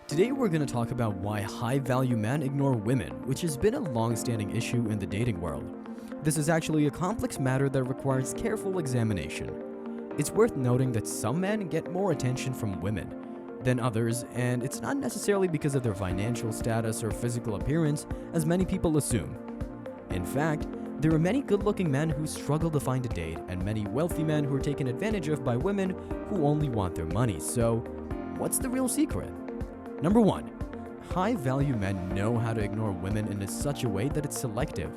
Today we're going to talk about why high-value men ignore women, which has been a long-standing issue in the dating world. This is actually a complex matter that requires careful examination. It's worth noting that some men get more attention from women than others, and it's not necessarily because of their financial status or physical appearance, as many people assume. In fact, there are many good-looking men who struggle to find a date, and many wealthy men who are taken advantage of by women who only want their money. So, what's the real secret? Number 1. High-value men know how to ignore women in such a way that it's selective.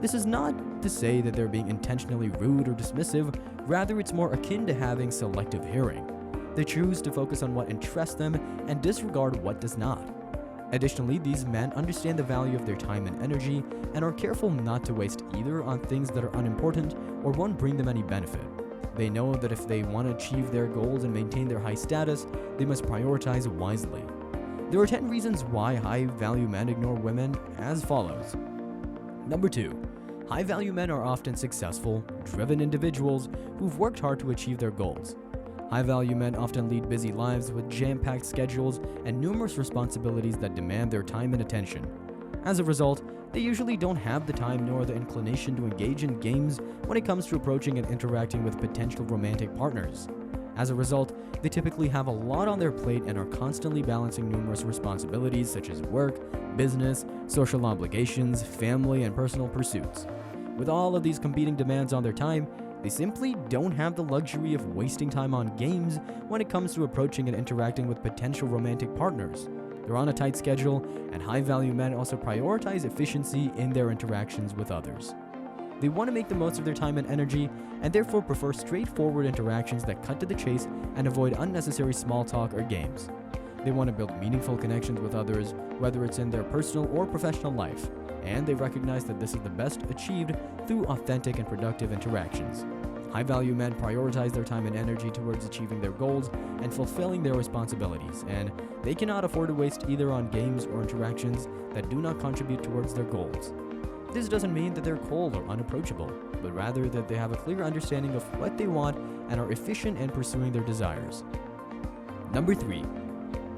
This is not to say that they're being intentionally rude or dismissive, rather it's more akin to having selective hearing. They choose to focus on what interests them and disregard what does not. Additionally, these men understand the value of their time and energy and are careful not to waste either on things that are unimportant or won't bring them any benefit. They know that if they want to achieve their goals and maintain their high status, they must prioritize wisely. There are 10 reasons why high-value men ignore women as follows. Number 2. High-value men are often successful, driven individuals who've worked hard to achieve their goals. High-value men often lead busy lives with jam-packed schedules and numerous responsibilities that demand their time and attention. As a result, they usually don't have the time nor the inclination to engage in games when it comes to approaching and interacting with potential romantic partners. As a result, they typically have a lot on their plate and are constantly balancing numerous responsibilities such as work, business, social obligations, family, and personal pursuits. With all of these competing demands on their time, they simply don't have the luxury of wasting time on games when it comes to approaching and interacting with potential romantic partners. They're on a tight schedule, and high-value men also prioritize efficiency in their interactions with others. They want to make the most of their time and energy, and therefore prefer straightforward interactions that cut to the chase and avoid unnecessary small talk or games. They want to build meaningful connections with others, whether it's in their personal or professional life, and they recognize that this is the best achieved through authentic and productive interactions. High-value men prioritize their time and energy towards achieving their goals and fulfilling their responsibilities, and they cannot afford to waste either on games or interactions that do not contribute towards their goals. This doesn't mean that they're cold or unapproachable, but rather that they have a clear understanding of what they want and are efficient in pursuing their desires. Number 3.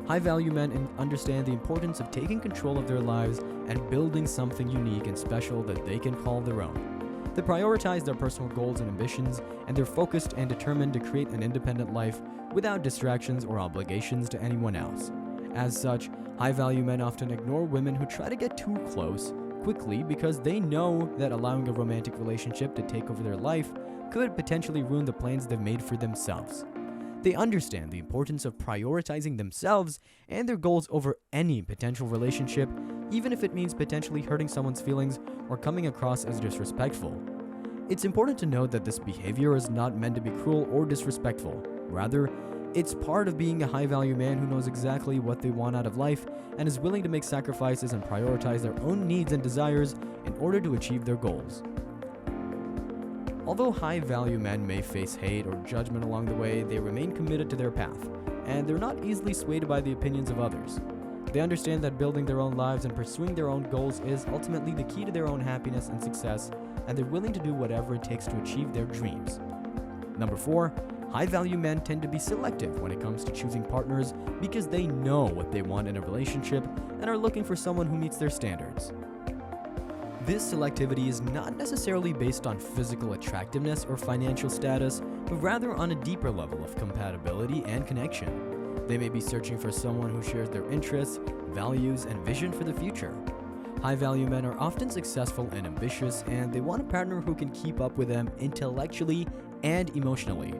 High-value men understand the importance of taking control of their lives and building something unique and special that they can call their own. They prioritize their personal goals and ambitions, and they're focused and determined to create an independent life without distractions or obligations to anyone else. As such, high-value men often ignore women who try to get too close quickly because they know that allowing a romantic relationship to take over their life could potentially ruin the plans they've made for themselves. They understand the importance of prioritizing themselves and their goals over any potential relationship, even if it means potentially hurting someone's feelings or coming across as disrespectful. It's important to note that this behavior is not meant to be cruel or disrespectful. Rather, it's part of being a high-value man who knows exactly what they want out of life and is willing to make sacrifices and prioritize their own needs and desires in order to achieve their goals. Although high-value men may face hate or judgment along the way, they remain committed to their path, and they're not easily swayed by the opinions of others. They understand that building their own lives and pursuing their own goals is ultimately the key to their own happiness and success, and they're willing to do whatever it takes to achieve their dreams. Number 4. High-value men tend to be selective when it comes to choosing partners because they know what they want in a relationship and are looking for someone who meets their standards. This selectivity is not necessarily based on physical attractiveness or financial status, but rather on a deeper level of compatibility and connection. They may be searching for someone who shares their interests, values, and vision for the future. High-value men are often successful and ambitious, and they want a partner who can keep up with them intellectually and emotionally.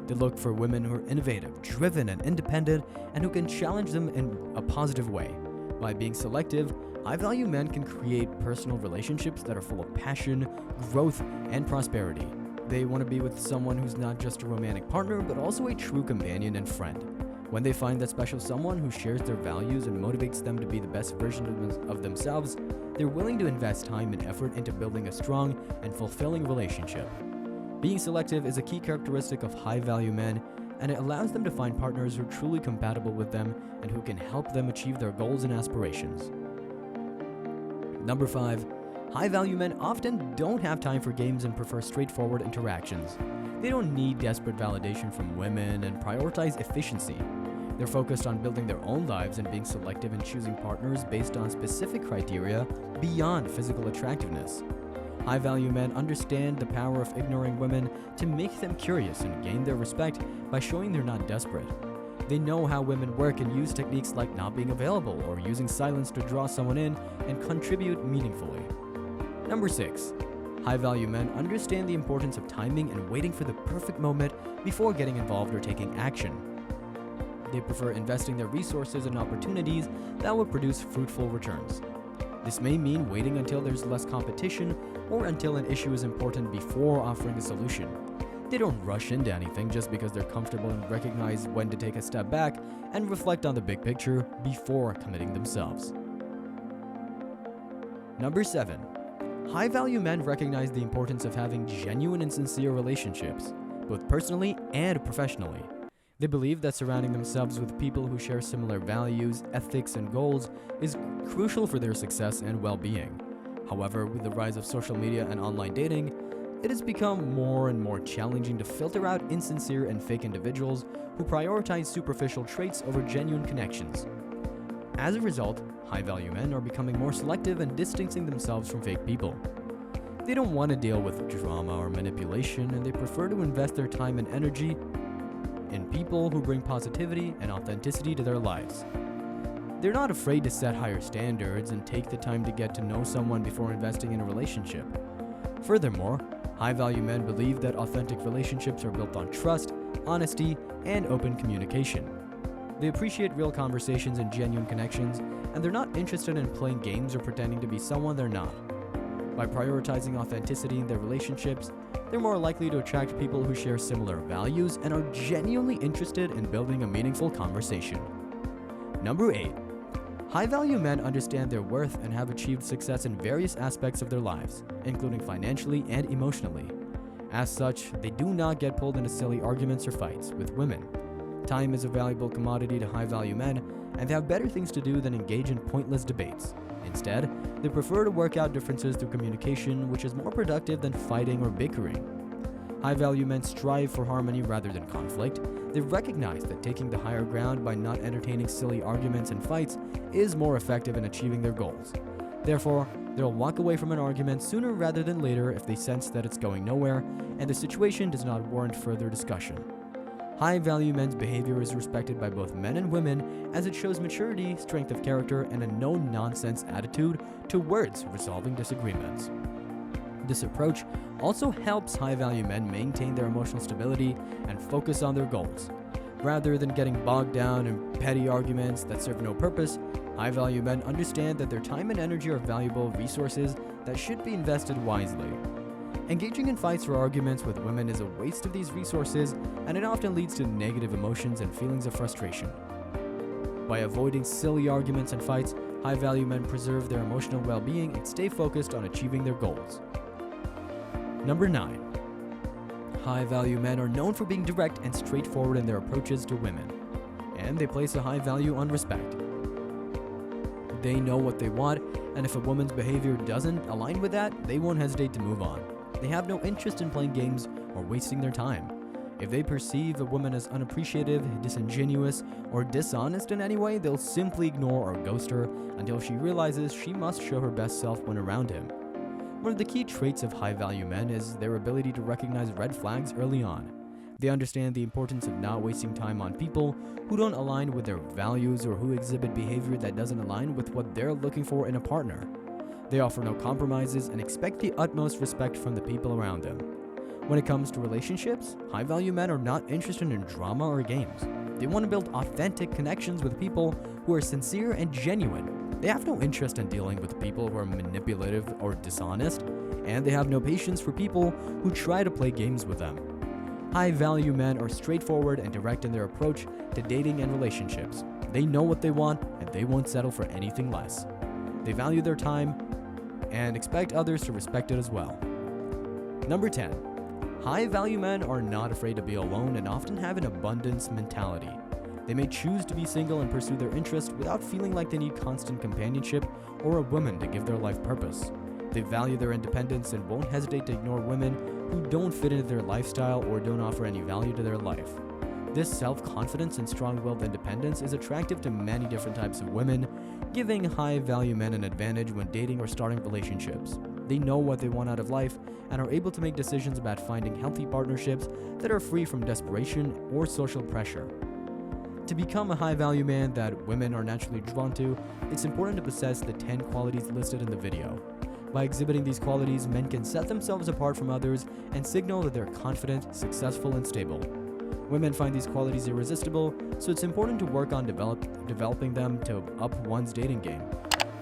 They look for women who are innovative, driven, and independent, and who can challenge them in a positive way. By being selective, high-value men can create personal relationships that are full of passion, growth, and prosperity. They want to be with someone who's not just a romantic partner, but also a true companion and friend. When they find that special someone who shares their values and motivates them to be the best version of themselves, they're willing to invest time and effort into building a strong and fulfilling relationship. Being selective is a key characteristic of high-value men, and it allows them to find partners who are truly compatible with them and who can help them achieve their goals and aspirations. Number 5. High-value men often don't have time for games and prefer straightforward interactions. They don't need desperate validation from women and prioritize efficiency. They're focused on building their own lives and being selective in choosing partners based on specific criteria beyond physical attractiveness. High-value men understand the power of ignoring women to make them curious and gain their respect by showing they're not desperate. They know how women work and use techniques like not being available or using silence to draw someone in and contribute meaningfully. Number 6. High-value men understand the importance of timing and waiting for the perfect moment before getting involved or taking action. They prefer investing their resources in opportunities that will produce fruitful returns. This may mean waiting until there's less competition or until an issue is important before offering a solution. They don't rush into anything just because they're comfortable and recognize when to take a step back and reflect on the big picture before committing themselves. Number 7. High-value men recognize the importance of having genuine and sincere relationships, both personally and professionally. They believe that surrounding themselves with people who share similar values, ethics, and goals is crucial for their success and well-being. However, with the rise of social media and online dating, it has become more and more challenging to filter out insincere and fake individuals who prioritize superficial traits over genuine connections. As a result, high-value men are becoming more selective and distancing themselves from fake people. They don't want to deal with drama or manipulation, and they prefer to invest their time and energy in people who bring positivity and authenticity to their lives. They're not afraid to set higher standards and take the time to get to know someone before investing in a relationship. Furthermore, high-value men believe that authentic relationships are built on trust, honesty, and open communication. They appreciate real conversations and genuine connections, and they're not interested in playing games or pretending to be someone they're not. By prioritizing authenticity in their relationships, they're more likely to attract people who share similar values and are genuinely interested in building a meaningful conversation. Number 8. High-value men understand their worth and have achieved success in various aspects of their lives, including financially and emotionally. As such, they do not get pulled into silly arguments or fights with women. Time is a valuable commodity to high-value men, and they have better things to do than engage in pointless debates. Instead, they prefer to work out differences through communication, which is more productive than fighting or bickering. High-value men strive for harmony rather than conflict. They recognize that taking the higher ground by not entertaining silly arguments and fights is more effective in achieving their goals. Therefore, they'll walk away from an argument sooner rather than later if they sense that it's going nowhere and the situation does not warrant further discussion. High-value men's behavior is respected by both men and women as it shows maturity, strength of character, and a no-nonsense attitude towards resolving disagreements. This approach also helps high-value men maintain their emotional stability and focus on their goals. Rather than getting bogged down in petty arguments that serve no purpose, high-value men understand that their time and energy are valuable resources that should be invested wisely. Engaging in fights or arguments with women is a waste of these resources, and it often leads to negative emotions and feelings of frustration. By avoiding silly arguments and fights, high-value men preserve their emotional well-being and stay focused on achieving their goals. Number 9. High-value men are known for being direct and straightforward in their approaches to women, and they place a high value on respect. They know what they want, and if a woman's behavior doesn't align with that, they won't hesitate to move on. They have no interest in playing games or wasting their time. If they perceive a woman as unappreciative, disingenuous, or dishonest in any way, they'll simply ignore or ghost her until she realizes she must show her best self when around him. One of the key traits of high-value men is their ability to recognize red flags early on. They understand the importance of not wasting time on people who don't align with their values or who exhibit behavior that doesn't align with what they're looking for in a partner. They offer no compromises and expect the utmost respect from the people around them. When it comes to relationships, high-value men are not interested in drama or games. They want to build authentic connections with people who are sincere and genuine. They have no interest in dealing with people who are manipulative or dishonest, and they have no patience for people who try to play games with them. High-value men are straightforward and direct in their approach to dating and relationships. They know what they want, and they won't settle for anything less. They value their time and expect others to respect it as well. Number 10. High-value men are not afraid to be alone and often have an abundance mentality. They may choose to be single and pursue their interests without feeling like they need constant companionship or a woman to give their life purpose. They value their independence and won't hesitate to ignore women who don't fit into their lifestyle or don't offer any value to their life. This self-confidence and strong-willed independence is attractive to many different types of women, giving high-value men an advantage when dating or starting relationships. They know what they want out of life and are able to make decisions about finding healthy partnerships that are free from desperation or social pressure. To become a high-value man that women are naturally drawn to, it's important to possess the 10 qualities listed in the video. By exhibiting these qualities, men can set themselves apart from others and signal that they're confident, successful, and stable. Women find these qualities irresistible, so it's important to work on developing them to up one's dating game.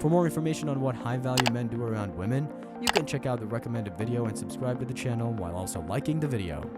For more information on what high-value men do around women, you can check out the recommended video and subscribe to the channel while also liking the video.